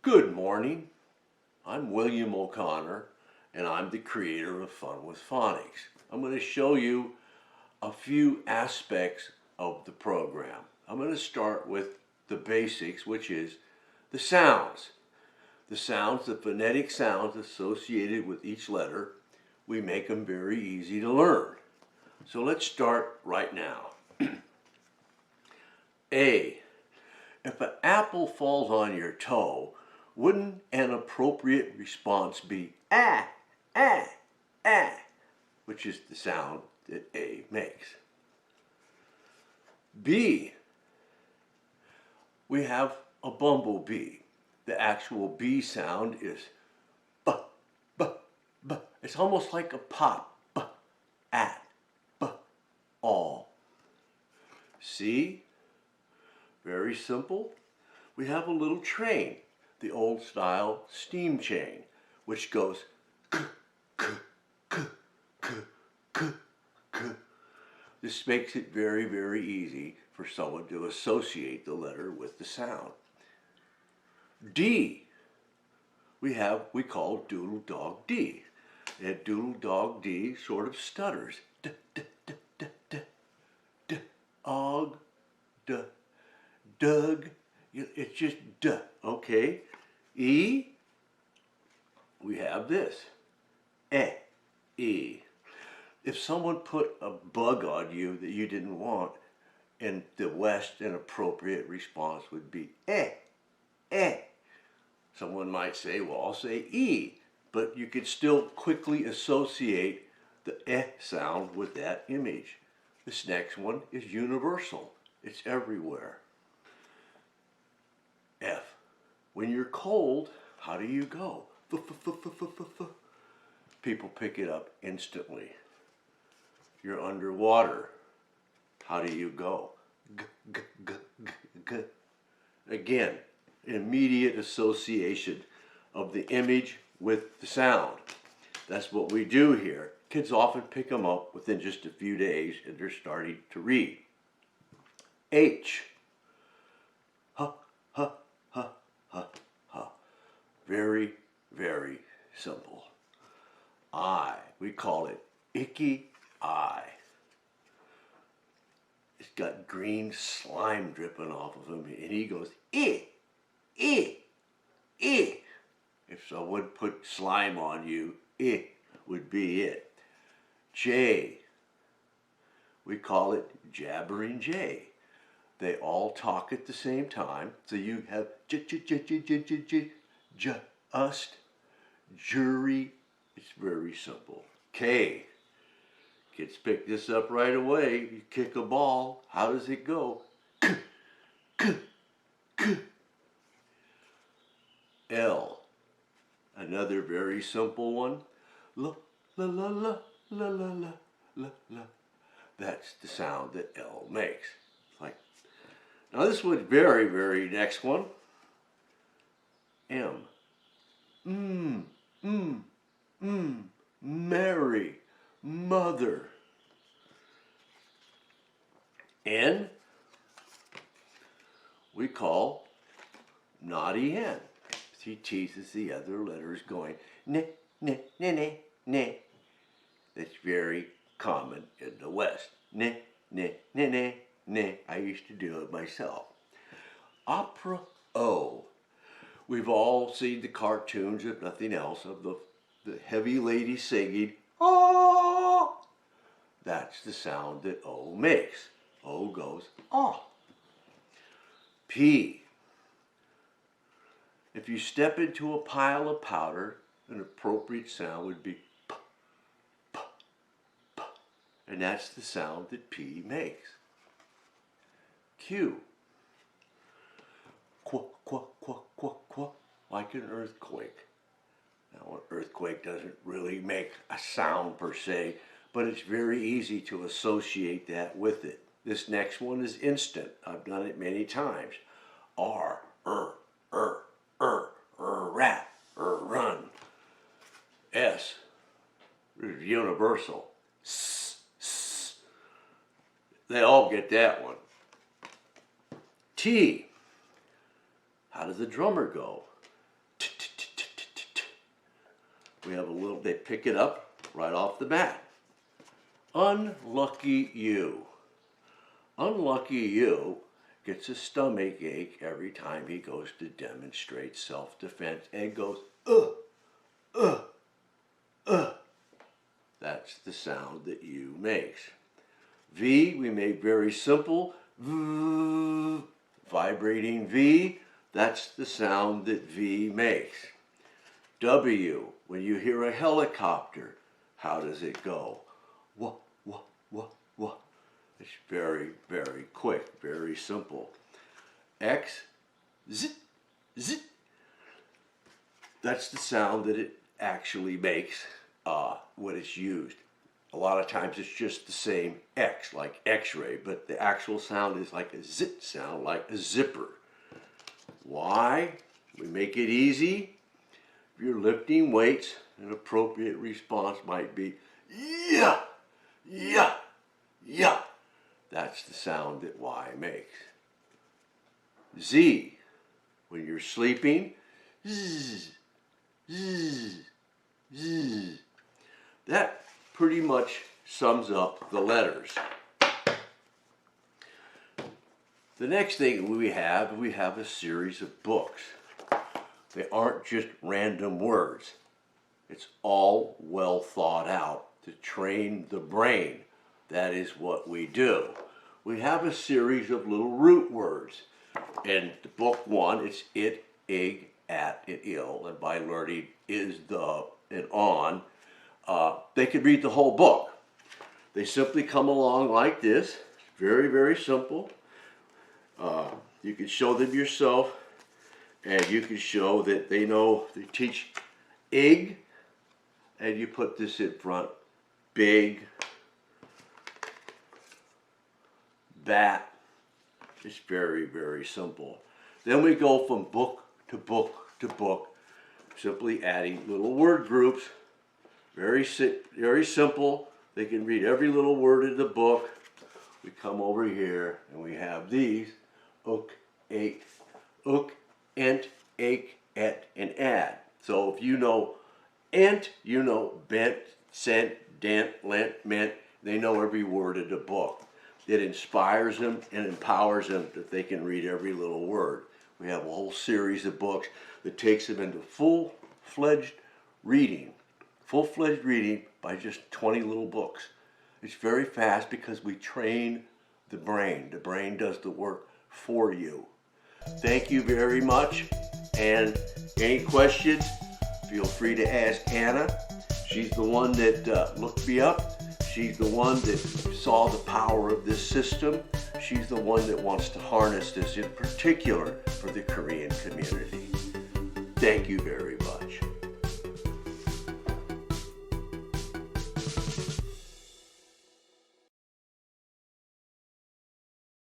Good morning. I'm William O'Connor, and I'm the creator of Fun with Phonics. I'm going to show you a few aspects of the program. I'm going to start with the basics, which is the sounds. The sounds, the phonetic sounds associated with each letter, we make them very easy to learn. So let's start right now. A. If an apple falls on your toe, wouldn't an appropriate response be ah, ah, ah, which is the sound that A makes? B. We have a bumblebee. The actual B sound is b, b, b. It's almost like a pop, b, at, b, all. C. Very simple. We have a little train, the old style steam chain, which goes k, k, k, k, k, k. This makes it very, very easy for someone to associate the letter with the sound. D. We call Doodle Dog D. And Doodle Dog D sort of stutters. D, d, d, d, d, d, og, d. Doug, it's just duh, okay? E, we have this, E. If someone put a bug on you that you didn't want, in the West, an appropriate response would be eh. Someone might say, well, I'll say E, but you could still quickly associate the sound with that image. This next one is universal. It's everywhere. F. When you're cold, how do you go? People pick it up instantly. You're underwater. How do you go? G, g, g, g, g. Again, immediate association of the image with the sound. That's what we do here. Kids often pick them up within just a few days and they're starting to read. H. Very, very simple. I, we call it icky eye. It's got green slime dripping off of him, and he goes, eh. If someone put slime on you, would be it. J, we call it jabbering J. They all talk at the same time, so you have just, jury. It's very simple. K. Kids pick this up right away. You kick a ball. How does it go? K, k, k. L. Another very simple one. La, la, la, la, la, la, la, la, la. That's the sound that L makes. Like, now this one, very, very next one. M. Mary, mother. N, we call naughty N. She teases the other letters going, ne. That's very common in the West. Ne. I used to do it myself. Opera O. We've all seen the cartoons, if nothing else, of the heavy lady singing, oh! That's the sound that O makes. O goes, oh. P. If you step into a pile of powder, an appropriate sound would be p, p, p. And that's the sound that P makes. Q. Quack, quack, quack, quack, quack, like an earthquake. Now, an earthquake doesn't really make a sound per se, but it's very easy to associate that with it. This next one is instant. I've done it many times. R, rat, run. S, universal. S. They all get that one. T, how does the drummer go? we have a little, they pick it up right off the bat. Unlucky you. Unlucky you gets a stomach ache every time he goes to demonstrate self-defense and goes, uh. That's the sound that U makes. V, we make very simple, vibrating V, that's the sound that V makes. W, when you hear a helicopter, how does it go? Wah, wah, wah, wah. It's very, very quick, very simple. X, zit, zit. That's the sound that it actually makes when it's used. A lot of times it's just the same X, like X-ray, but the actual sound is like a zit sound, like a zipper. Y, we make it easy. If you're lifting weights, an appropriate response might be, yeah, yeah, yeah. That's the sound that Y makes. Z, when you're sleeping, zzz, zzz, zzz. That pretty much sums up the letters. The next thing we have a series of books. They aren't just random words. It's all well thought out to train the brain. That is what we do. We have a series of little root words. In book 1, it's it, ig, at, and ill. And by learning is, the, and on, they could read the whole book. They simply come along like this. Very, very simple. You can show them yourself, and you can show that they know, they teach ig, and you put this in front, big, bat. It's very, very simple. Then we go from book to book to book, simply adding little word groups. Very simple. They can read every little word in the book. We come over here and we have these, ook, ake, ook, ent, ake, et, and add. So if you know ent, you know bent, sent, dent, lent, meant. They know every word in the book. It inspires them and empowers them that they can read every little word. We have a whole series of books that takes them into full-fledged reading. Full-fledged reading by just 20 little books. It's very fast because we train the brain. The brain does the work for you. Thank you very much. And any questions, feel free to ask Anna. She's the one that looked me up. She's the one that saw the power of this system. She's the one that wants to harness this in particular for the Korean community. Thank you very much.